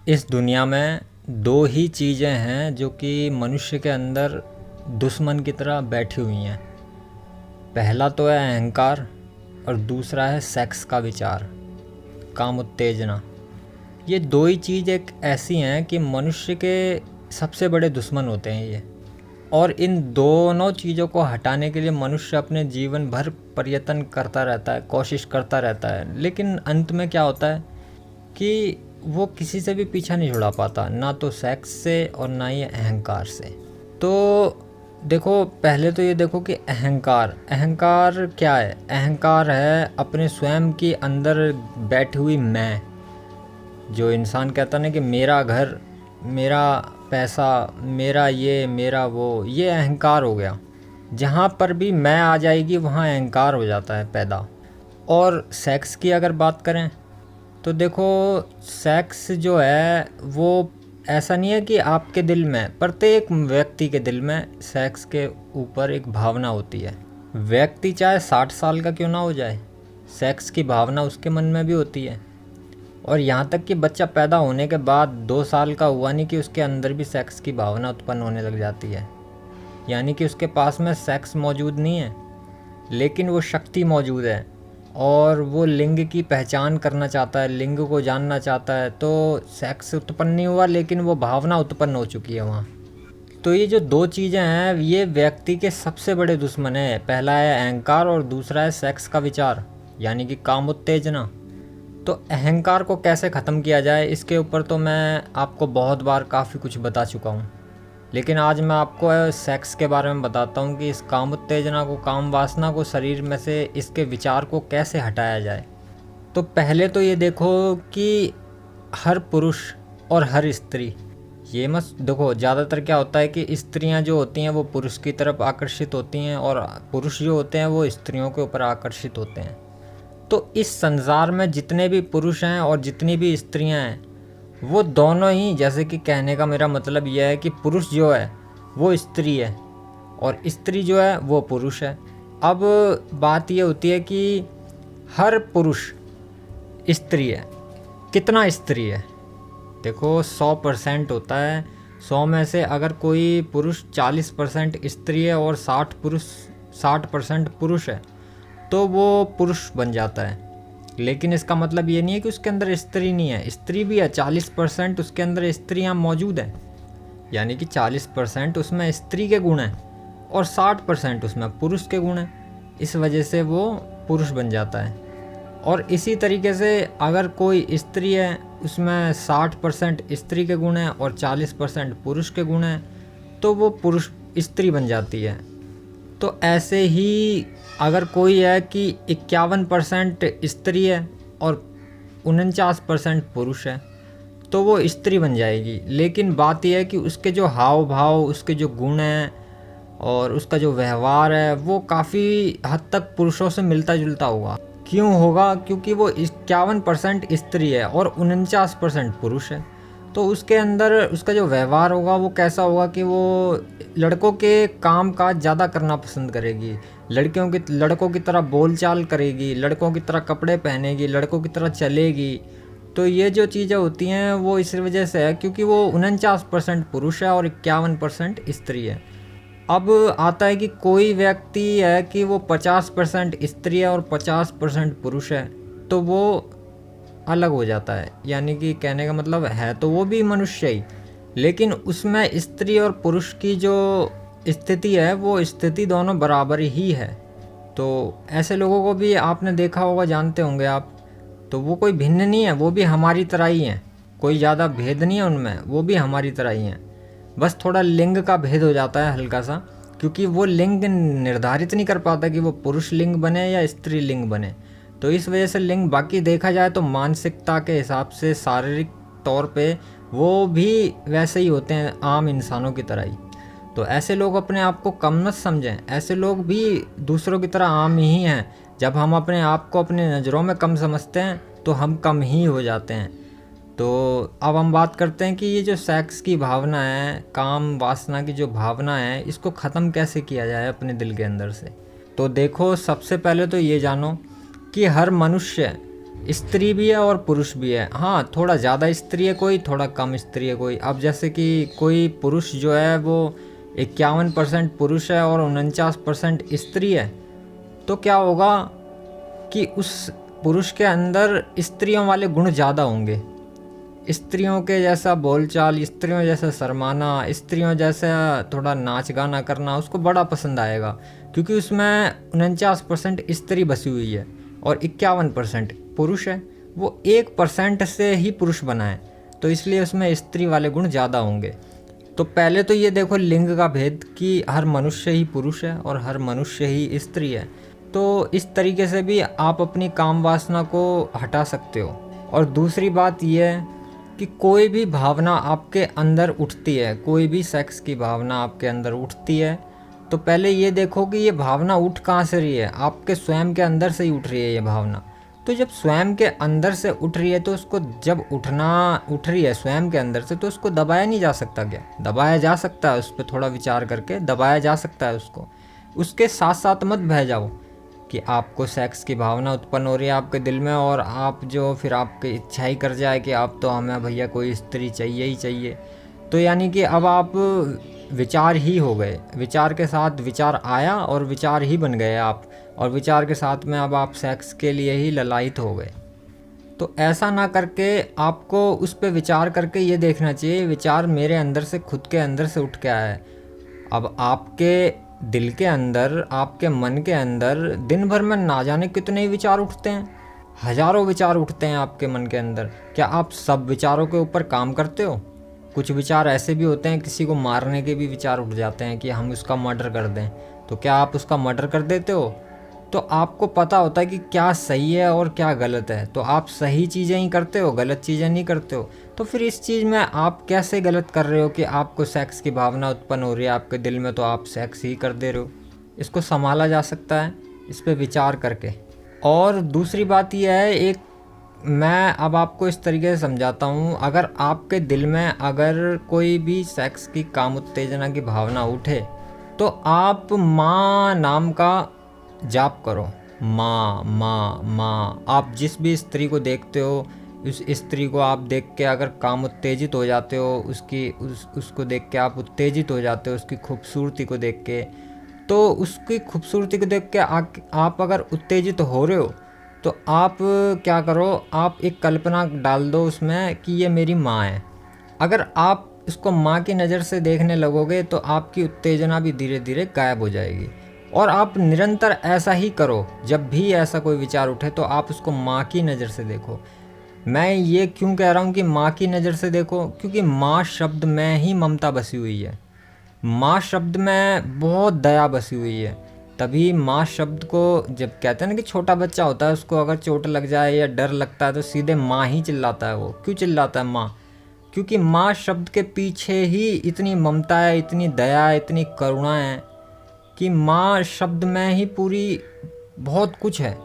इस दुनिया में दो ही चीज़ें हैं जो कि मनुष्य के अंदर दुश्मन की तरह बैठी हुई हैं। पहला तो है अहंकार और दूसरा है सेक्स का विचार, काम उत्तेजना। ये दो ही चीज़ एक ऐसी हैं कि मनुष्य के सबसे बड़े दुश्मन होते हैं ये। और इन दोनों चीज़ों को हटाने के लिए मनुष्य अपने जीवन भर प्रयत्न करता रहता है, कोशिश करता रहता है, लेकिन अंत में क्या होता है कि वो किसी से भी पीछा नहीं छुड़ा पाता, ना तो सेक्स से और ना ही अहंकार से। तो देखो, पहले तो ये देखो कि अहंकार अहंकार क्या है। अहंकार है अपने स्वयं के अंदर बैठी हुई मैं। जो इंसान कहता ना कि मेरा घर, मेरा पैसा, मेरा ये, मेरा वो, ये अहंकार हो गया। जहाँ पर भी मैं आ जाएगी वहाँ अहंकार हो जाता है पैदा। और सेक्स की अगर बात करें तो देखो, सेक्स जो है वो ऐसा नहीं है कि आपके दिल में, प्रत्येक व्यक्ति के दिल में सेक्स के ऊपर एक भावना होती है। व्यक्ति चाहे 60 साल का क्यों ना हो जाए, सेक्स की भावना उसके मन में भी होती है। और यहाँ तक कि बच्चा पैदा होने के बाद 2 साल का हुआ नहीं कि उसके अंदर भी सेक्स की भावना उत्पन्न होने लग जाती है। यानी कि उसके पास में सेक्स मौजूद नहीं है, लेकिन वो शक्ति मौजूद है और वो लिंग की पहचान करना चाहता है, लिंग को जानना चाहता है। तो सेक्स उत्पन्न नहीं हुआ, लेकिन वो भावना उत्पन्न हो चुकी है वहाँ। तो ये जो दो चीज़ें हैं ये व्यक्ति के सबसे बड़े दुश्मन है। पहला है अहंकार और दूसरा है सेक्स का विचार, यानी कि काम उत्तेजना। तो अहंकार को कैसे ख़त्म किया जाए, इसके ऊपर तो मैं आपको बहुत बार काफ़ी कुछ बता चुका हूँ, लेकिन आज मैं आपको सेक्स के बारे में बताता हूँ कि इस काम उत्तेजना को, काम वासना को शरीर में से, इसके विचार को कैसे हटाया जाए। तो पहले तो ये देखो कि हर पुरुष और हर स्त्री, ये मत देखो, ज़्यादातर क्या होता है कि स्त्रियां जो होती हैं वो पुरुष की तरफ आकर्षित होती हैं और पुरुष जो होते हैं वो स्त्रियों के ऊपर आकर्षित होते हैं। तो इस संसार में जितने भी पुरुष हैं और जितनी भी स्त्रियां हैं वो दोनों ही, जैसे कि कहने का मेरा मतलब यह है कि पुरुष जो है वो स्त्री है और स्त्री जो है वो पुरुष है। अब बात ये होती है कि हर पुरुष स्त्री है। कितना स्त्री है? देखो, 100% होता है। 100 में से अगर कोई पुरुष 40% स्त्री है और 60% पुरुष है तो वो पुरुष बन जाता है। लेकिन इसका मतलब ये नहीं है कि उसके अंदर स्त्री नहीं है, स्त्री भी है। 40% उसके अंदर स्त्रियां मौजूद हैं, यानी कि 40% उसमें स्त्री के गुण हैं और 60% उसमें पुरुष के गुण हैं। इस वजह से वो पुरुष बन जाता है। और इसी तरीके से अगर कोई स्त्री है, उसमें 60% स्त्री के गुण हैं और 40% पुरुष के गुण हैं, तो वो पुरुष स्त्री बन जाती है। तो ऐसे ही अगर कोई है कि 51% स्त्री है और 49% पुरुष है, तो वो स्त्री बन जाएगी। लेकिन बात यह है कि उसके जो हाव भाव, उसके जो गुण हैं और उसका जो व्यवहार है वो काफ़ी हद तक पुरुषों से मिलता जुलता होगा। क्यों होगा? क्योंकि वो 51% स्त्री है और 49% पुरुष है। तो उसके अंदर उसका जो व्यवहार होगा वो कैसा होगा कि वो लड़कों के काम काज ज़्यादा करना पसंद करेगी, लड़कों की तरह बोलचाल करेगी, लड़कों की तरह कपड़े पहनेगी, लड़कों की तरह चलेगी। तो ये जो चीज़ें होती हैं वो इस वजह से है क्योंकि वो 49% पुरुष है और 51% स्त्री है। अब आता है कि कोई व्यक्ति है कि वो 50% स्त्री है और 50% पुरुष है, तो वो अलग हो जाता है। यानी कि कहने का मतलब है तो वो भी मनुष्य ही, लेकिन उसमें स्त्री और पुरुष की जो स्थिति है वो स्थिति दोनों बराबर ही है। तो ऐसे लोगों को भी आपने देखा होगा, जानते होंगे आप। तो वो कोई भिन्न नहीं है, वो भी हमारी तरह ही हैं। कोई ज़्यादा भेद नहीं है उनमें, वो भी हमारी तरह ही हैं। बस थोड़ा लिंग का भेद हो जाता है हल्का सा, क्योंकि वो लिंग निर्धारित नहीं कर पाता कि वो पुरुष लिंग बने या स्त्री लिंग बने। तो इस वजह से लिंग, बाकी देखा जाए तो मानसिकता के हिसाब से, शारीरिक तौर पे वो भी वैसे ही होते हैं, आम इंसानों की तरह ही। तो ऐसे लोग अपने आप को कम मत समझें, ऐसे लोग भी दूसरों की तरह आम ही हैं। जब हम अपने आप को अपनी नज़रों में कम समझते हैं तो हम कम ही हो जाते हैं। तो अब हम बात करते हैं कि ये जो सेक्स की भावना है, काम वासना की जो भावना है, इसको ख़त्म कैसे किया जाए अपने दिल के अंदर से। तो देखो, सबसे पहले तो ये जानो कि हर मनुष्य स्त्री भी है और पुरुष भी है। हाँ, थोड़ा ज़्यादा स्त्री है कोई, थोड़ा कम स्त्री है कोई। अब जैसे कि कोई पुरुष जो है वो 51% पुरुष है और 49% स्त्री है, तो क्या होगा कि उस पुरुष के अंदर स्त्रियों वाले गुण ज़्यादा होंगे। स्त्रियों के जैसा बोलचाल, स्त्रियों जैसा शर्माना, स्त्रियों जैसा थोड़ा नाच गाना करना उसको बड़ा पसंद आएगा, क्योंकि उसमें 49% स्त्री बसी हुई है और 51% पुरुष है। वो 1% से ही पुरुष बना है, तो इसलिए उसमें स्त्री वाले गुण ज़्यादा होंगे। तो पहले तो ये देखो लिंग का भेद कि हर मनुष्य ही पुरुष है और हर मनुष्य ही स्त्री है। तो इस तरीके से भी आप अपनी काम वासना को हटा सकते हो। और दूसरी बात यह है कि कोई भी भावना आपके अंदर उठती है, कोई भी सेक्स की भावना आपके अंदर उठती है, तो पहले ये देखो कि ये भावना उठ कहाँ से रही है। आपके स्वयं के अंदर से ही उठ रही है ये भावना। तो जब स्वयं के अंदर से उठ रही है तो उसको, जब उठ रही है स्वयं के अंदर से, तो उसको दबाया नहीं जा सकता क्या? दबाया जा सकता है, उस पर थोड़ा विचार करके दबाया जा सकता है उसको। उसके साथ साथ मत बह जाओ कि आपको सेक्स की भावना उत्पन्न हो रही है आपके दिल में और आप जो फिर आपकी इच्छा ही कर जाए कि आप तो हमें भैया कोई स्त्री चाहिए ही चाहिए। तो यानी कि अब आप विचार ही हो गए, विचार के साथ विचार आया और विचार ही बन गए आप, और विचार के साथ में अब आप सेक्स के लिए ही ललायित हो गए। तो ऐसा ना करके आपको उस पर विचार करके ये देखना चाहिए विचार मेरे अंदर से, खुद के अंदर से उठ के आया है। अब आपके दिल के अंदर, आपके मन के अंदर दिन भर में ना जाने कितने ही विचार उठते हैं, हजारों विचार उठते हैं आपके मन के अंदर। क्या आप सब विचारों के ऊपर काम करते हो? कुछ विचार ऐसे भी होते हैं, किसी को मारने के भी विचार उठ जाते हैं कि हम उसका मर्डर कर दें, तो क्या आप उसका मर्डर कर देते हो? तो आपको पता होता है कि क्या सही है और क्या गलत है, तो आप सही चीज़ें ही करते हो, गलत चीज़ें नहीं करते हो। तो फिर इस चीज़ में आप कैसे गलत कर रहे हो कि आपको सेक्स की भावना उत्पन्न हो रही है आपके दिल में, तो आप सेक्स ही कर दे रहे हो। इसको संभाला जा सकता है इस पे विचार करके। और दूसरी बात यह है, एक मैं अब आपको इस तरीके से समझाता हूँ, अगर आपके दिल में अगर कोई भी सेक्स की काम उत्तेजना की भावना उठे, तो आप माँ नाम का जाप करो। माँ माँ माँ। आप जिस भी स्त्री को देखते हो, उस स्त्री को आप देख के अगर काम उत्तेजित हो जाते हो, उसको देख के आप उत्तेजित हो जाते हो, उसकी खूबसूरती को देख के, तो उसकी खूबसूरती को देख के आप अगर उत्तेजित हो रहे हो, तो आप क्या करो, आप एक कल्पना डाल दो उसमें कि ये मेरी माँ है। अगर आप इसको माँ की नज़र से देखने लगोगे तो आपकी उत्तेजना भी धीरे धीरे गायब हो जाएगी। और आप निरंतर ऐसा ही करो, जब भी ऐसा कोई विचार उठे तो आप उसको माँ की नज़र से देखो। मैं ये क्यों कह रहा हूँ कि माँ की नज़र से देखो, क्योंकि माँ शब्द में ही ममता बसी हुई है, माँ शब्द में बहुत दया बसी हुई है। तभी माँ शब्द को, जब कहते हैं ना कि छोटा बच्चा होता है, उसको अगर चोट लग जाए या डर लगता है तो सीधे माँ ही चिल्लाता है। वो क्यों चिल्लाता है माँ? क्योंकि माँ शब्द के पीछे ही इतनी ममता है, इतनी दया है, इतनी करुणा है कि माँ शब्द में ही पूरी बहुत कुछ है।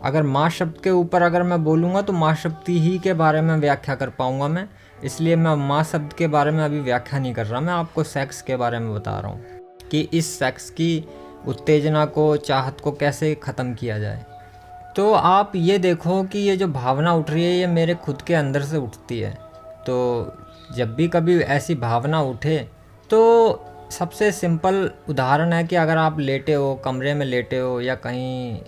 अगर माँ शब्द के ऊपर अगर मैं बोलूँगा तो माँ शब्द ही के बारे में व्याख्या कर पाऊँगा मैं, इसलिए मैं माँ शब्द के बारे में अभी व्याख्या नहीं कर रहा। मैं आपको सेक्स के बारे में बता रहा हूँ कि इस सेक्स की उत्तेजना को, चाहत को कैसे ख़त्म किया जाए। तो आप ये देखो कि ये जो भावना उठ रही है ये मेरे खुद के अंदर से उठती है। तो जब भी कभी ऐसी भावना उठे तो सबसे सिंपल उदाहरण है कि अगर आप लेटे हो, कमरे में लेटे हो या कहीं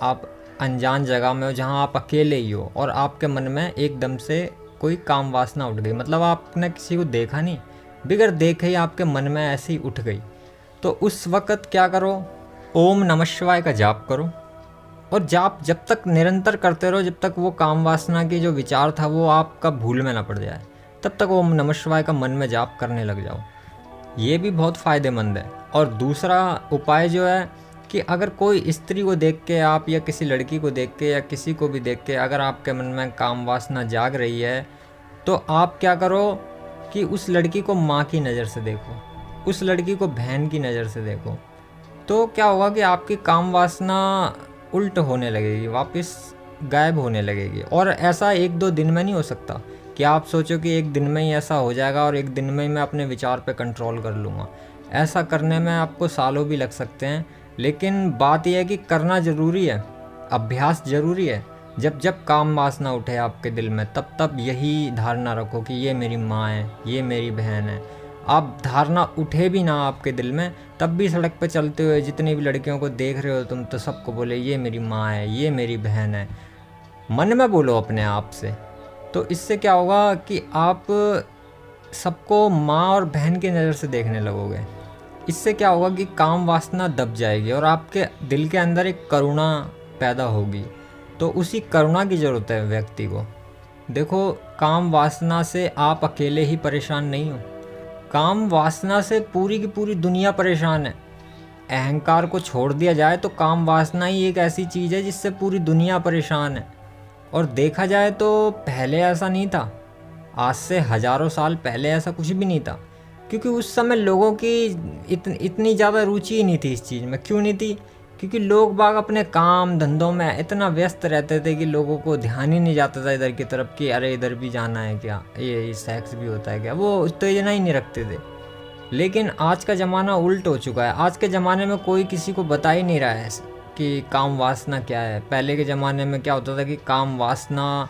आप अनजान जगह में हो जहाँ आप अकेले ही हो और आपके मन में एकदम से कोई काम वासना उठ गई, मतलब आपने किसी को देखा नहीं, बिगर देखे ही आपके मन में ऐसी उठ गई, तो उस वक़्त क्या करो, ओम नमः शिवाय का जाप करो। और जाप जब तक निरंतर करते रहो, जब तक वो काम वासना की जो विचार था वो आपका भूल में ना पड़ जाए, तब तक ओम नमः शिवाय का मन में जाप करने लग जाओ। ये भी बहुत फ़ायदेमंद है। और दूसरा उपाय जो है कि अगर कोई स्त्री को देख के आप, या किसी लड़की को देख के, या किसी को भी देख के अगर आपके मन में काम वासना जाग रही है, तो आप क्या करो कि उस लड़की को माँ की नज़र से देखो, उस लड़की को बहन की नज़र से देखो। तो क्या होगा कि आपकी काम वासना उल्ट होने लगेगी, वापस गायब होने लगेगी। और ऐसा एक दो दिन में नहीं हो सकता कि आप सोचो कि एक दिन में ही ऐसा हो जाएगा और एक दिन में ही मैं अपने विचार पे कंट्रोल कर लूँगा। ऐसा करने में आपको सालों भी लग सकते हैं, लेकिन बात यह है कि करना ज़रूरी है, अभ्यास ज़रूरी है। जब जब काम वासना उठे आपके दिल में, तब तब यही धारणा रखो कि ये मेरी माँ है, ये मेरी बहन है। आप धारणा उठे भी ना आपके दिल में, तब भी सड़क पे चलते हुए जितनी भी लड़कियों को देख रहे हो तुम, तो सबको बोले ये मेरी माँ है, ये मेरी बहन है। मन में बोलो अपने आप से। तो इससे क्या होगा कि आप सबको माँ और बहन की नज़र से देखने लगोगे। इससे क्या होगा कि काम वासना दब जाएगी और आपके दिल के अंदर एक करुणा पैदा होगी। तो उसी करुणा की ज़रूरत है व्यक्ति को। देखो, काम वासना से आप अकेले ही परेशान नहीं हो, काम वासना से पूरी की पूरी दुनिया परेशान है। अहंकार को छोड़ दिया जाए तो काम वासना ही एक ऐसी चीज़ है जिससे पूरी दुनिया परेशान है। और देखा जाए तो पहले ऐसा नहीं था, आज से हज़ारों साल पहले ऐसा कुछ भी नहीं था, क्योंकि उस समय लोगों की इतनी ज़्यादा रुचि ही नहीं थी इस चीज़ में। क्यों नहीं थी? क्योंकि लोग बाग अपने काम धंधों में इतना व्यस्त रहते थे कि लोगों को ध्यान ही नहीं जाता था इधर की तरफ कि अरे इधर भी जाना है क्या, ये सेक्स भी होता है क्या, वो उत्तेजना ही नहीं रखते थे। लेकिन आज का ज़माना उल्ट हो चुका है। आज के ज़माने में कोई किसी को बता ही नहीं रहा है कि काम वासना क्या है। पहले के ज़माने में क्या होता था कि काम वासना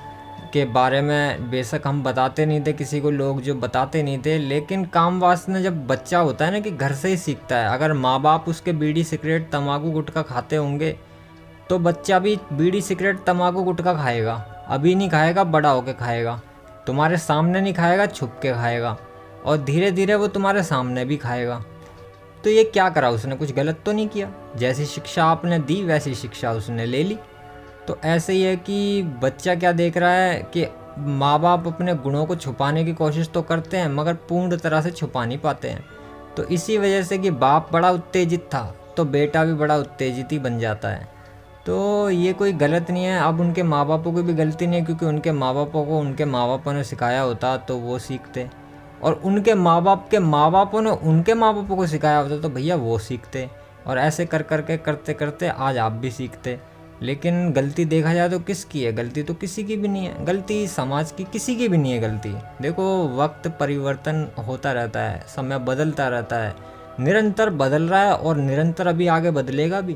के बारे में बेशक हम बताते नहीं थे किसी को, लोग जो बताते नहीं थे, लेकिन काम वासना जब बच्चा होता है ना कि घर से ही सीखता है। अगर माँ बाप उसके बीड़ी सिगरेट तंबाकू गुटखा खाते होंगे तो बच्चा भी बीड़ी सिगरेट तंबाकू गुटखा खाएगा। अभी नहीं खाएगा, बड़ा होके खाएगा। तुम्हारे सामने नहीं खाएगा, छुप के खाएगा, और धीरे धीरे वो तुम्हारे सामने भी खाएगा। तो ये क्या करा उसने? कुछ गलत तो नहीं किया। जैसी शिक्षा आपने दी वैसी शिक्षा उसने ले ली। तो ऐसे ही है कि बच्चा क्या देख रहा है कि माँ बाप अपने गुणों को छुपाने की कोशिश तो करते हैं मगर पूर्ण तरह से छुपा नहीं पाते हैं। तो इसी वजह से कि बाप बड़ा उत्तेजित था तो बेटा भी बड़ा उत्तेजित ही बन जाता है। तो ये कोई गलत नहीं है। अब उनके माँ बापों की भी गलती नहीं है, क्योंकि उनके माँ बापों को उनके माँ बापों ने सिखाया होता तो वो सीखते, और उनके माँ बाप के माँ बापों ने उनके माँ बापों को सिखाया होता तो भैया वो सीखते, और ऐसे कर करके करते करते आज आप भी सीखते। लेकिन गलती देखा जाए तो किसकी है? गलती तो किसी की भी नहीं है, गलती समाज की किसी की भी नहीं है गलती। देखो, वक्त परिवर्तन होता रहता है, समय बदलता रहता है, निरंतर बदल रहा है और निरंतर अभी आगे बदलेगा भी।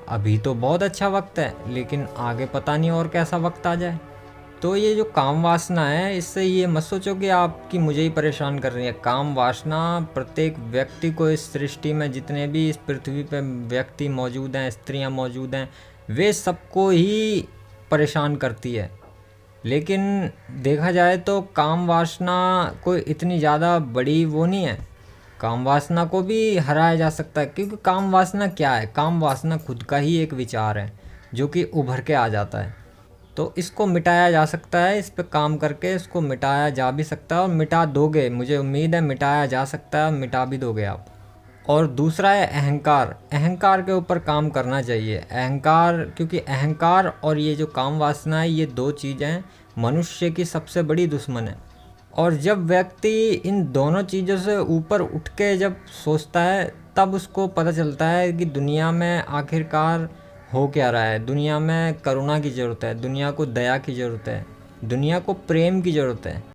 अभी तो बहुत अच्छा वक्त है, लेकिन आगे पता नहीं और कैसा वक्त आ जाए। तो ये जो काम वासना है, इससे ये मत सोचो कि आपकी मुझे ही परेशान कर रही है। काम वासना प्रत्येक व्यक्ति को, इस सृष्टि में जितने भी इस पृथ्वी पे व्यक्ति मौजूद हैं, स्त्रियां मौजूद हैं, वे सबको ही परेशान करती है। लेकिन देखा जाए तो काम वासना कोई इतनी ज़्यादा बड़ी वो नहीं है। काम वासना को भी हराया जा सकता है, क्योंकि काम वासना क्या है? काम वासना खुद का ही एक विचार है जो कि उभर के आ जाता है। तो इसको मिटाया जा सकता है, इस पे काम करके इसको मिटाया जा भी सकता है, और मिटा दोगे, मुझे उम्मीद है मिटाया जा सकता है, मिटा भी दोगे आप। और दूसरा है अहंकार। अहंकार के ऊपर काम करना चाहिए। अहंकार, क्योंकि अहंकार और ये जो काम वासना है, ये दो चीज़ें मनुष्य की सबसे बड़ी दुश्मन है। और जब व्यक्ति इन दोनों चीज़ों से ऊपर उठ के जब सोचता है, तब उसको पता चलता है कि दुनिया में आखिरकार हो क्या रहा है। दुनिया में करुणा की ज़रूरत है, दुनिया को दया की ज़रूरत है, दुनिया को प्रेम की ज़रूरत है।